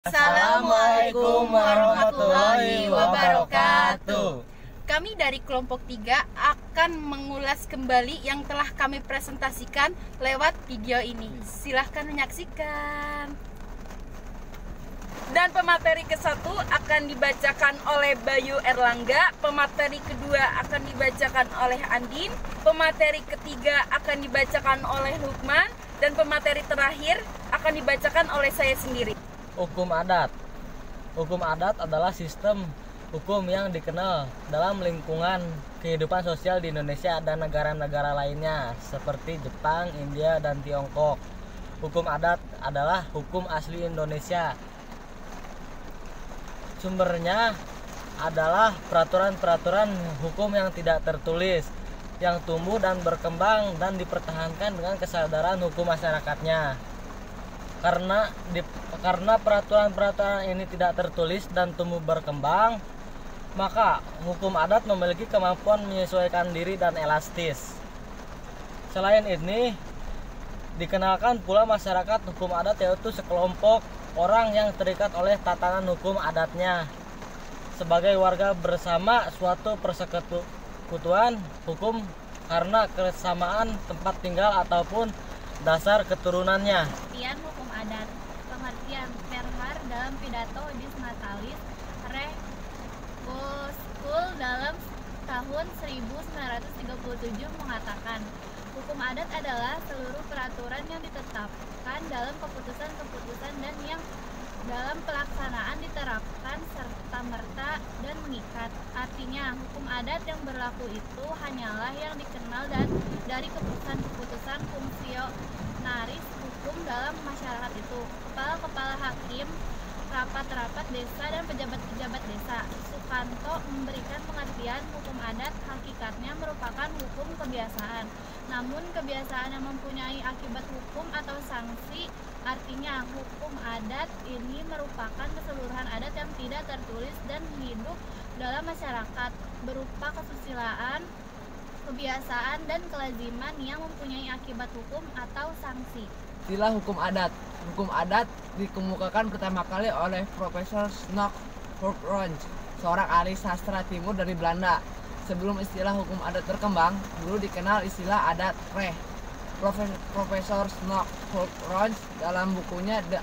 Assalamualaikum warahmatullahi wabarakatuh. Kami dari kelompok 3 akan mengulas kembali yang telah kami presentasikan lewat video ini. Silahkan menyaksikan. Dan pemateri ke-1 akan dibacakan oleh Bayu Erlangga, pemateri kedua akan dibacakan oleh Andin, pemateri ketiga akan dibacakan oleh Lukman, dan pemateri terakhir akan dibacakan oleh saya sendiri. Hukum adat. Hukum adat adalah sistem hukum yang dikenal dalam lingkungan kehidupan sosial di Indonesia dan negara-negara lainnya seperti Jepang, India, dan Tiongkok. Hukum adat adalah hukum asli Indonesia. Sumbernya adalah peraturan-peraturan hukum yang tidak tertulis, yang tumbuh dan berkembang dan dipertahankan dengan kesadaran hukum masyarakatnya. Karena peraturan-peraturan ini tidak tertulis dan tumbuh berkembang, maka hukum adat memiliki kemampuan menyesuaikan diri dan elastis. Selain ini, dikenalkan pula masyarakat hukum adat, yaitu sekelompok orang yang terikat oleh tatanan hukum adatnya sebagai warga bersama suatu persekutuan hukum karena kesamaan tempat tinggal ataupun dasar keturunannya. Pengertian hukum adat. Pengertian Verhaar dalam pidato Dis Natalis School dalam tahun 1937 mengatakan, hukum adat adalah seluruh peraturan yang ditetapkan dalam keputusan-keputusan dan yang dalam pelaksanaan diterapkan serta-merta dan mengikat. Artinya, hukum adat yang berlaku itu hanyalah yang dikenal dan dari keputusan-keputusan fungsionaris hukum dalam masyarakat itu, kepala-kepala hakim, rapat-rapat desa, dan pejabat-pejabat desa. Sukanto memberikan pengertian hukum adat hakikatnya merupakan hukum kebiasaan, namun kebiasaan yang mempunyai akibat hukum atau sanksi. Artinya, hukum adat ini merupakan keseluruhan adat yang tidak tertulis dan hidup dalam masyarakat berupa kesusilaan, kebiasaan, dan kelaziman yang mempunyai akibat hukum atau sanksi. Istilah hukum adat. Hukum adat dikemukakan pertama kali oleh Profesor Snoek Voorthuis, seorang ahli sastra timur dari Belanda. Sebelum istilah hukum adat berkembang, dulu dikenal istilah adat recht. Profesor Snoek Voorthuis dalam bukunya The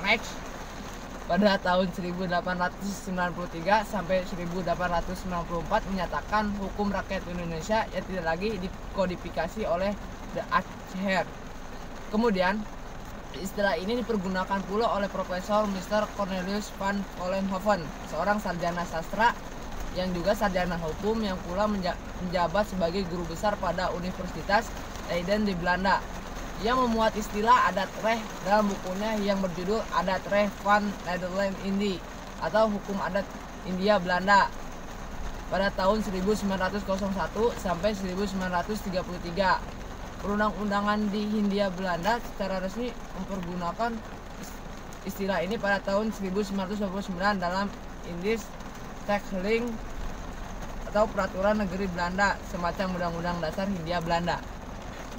Recht pada tahun 1893 sampai 1894 menyatakan hukum rakyat Indonesia yang tidak lagi dikodifikasi oleh The Recht. Kemudian istilah ini dipergunakan pula oleh Profesor Mr. Cornelius van Vollenhoven, seorang sarjana sastra yang juga sarjana hukum yang pula menjabat sebagai guru besar pada Universitas Leiden di Belanda. Ia memuat istilah adat recht dalam bukunya yang berjudul Adat Recht van Nederland Indie atau Hukum Adat India Belanda pada tahun 1901 sampai 1933. Perundang-undangan di Hindia Belanda secara resmi mempergunakan istilah ini pada tahun 1929 dalam Indisch Regeling atau Peraturan Negeri Belanda, semacam Undang-Undang Dasar Hindia Belanda.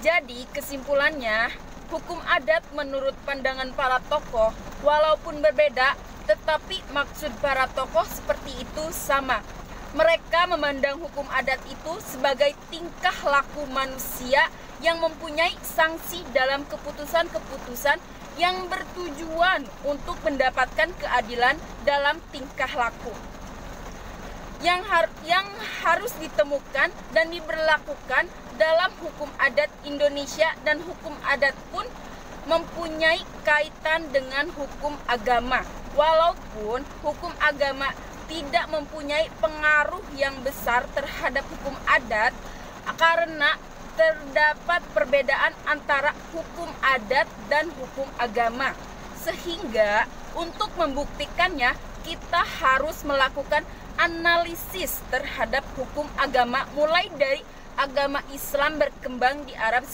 Jadi kesimpulannya, hukum adat menurut pandangan para tokoh walaupun berbeda, tetapi maksud para tokoh seperti itu sama. Mereka memandang hukum adat itu sebagai tingkah laku manusia yang mempunyai sanksi dalam keputusan-keputusan yang bertujuan untuk mendapatkan keadilan dalam tingkah laku yang harus ditemukan dan diberlakukan dalam hukum adat Indonesia, dan hukum adat pun mempunyai kaitan dengan hukum agama. Walaupun hukum agama tidak mempunyai pengaruh yang besar terhadap hukum adat karena terdapat perbedaan antara hukum adat dan hukum agama. Sehingga untuk membuktikannya kita harus melakukan analisis terhadap hukum agama mulai dari agama Islam berkembang di Arab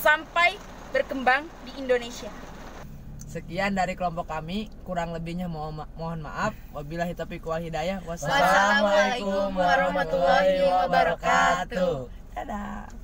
sampai berkembang di Indonesia. Sekian dari kelompok kami, kurang lebihnya mohon maaf. Wabillahi taufiq wal hidayah. Wassalamualaikum warahmatullahi wabarakatuh. Dadah.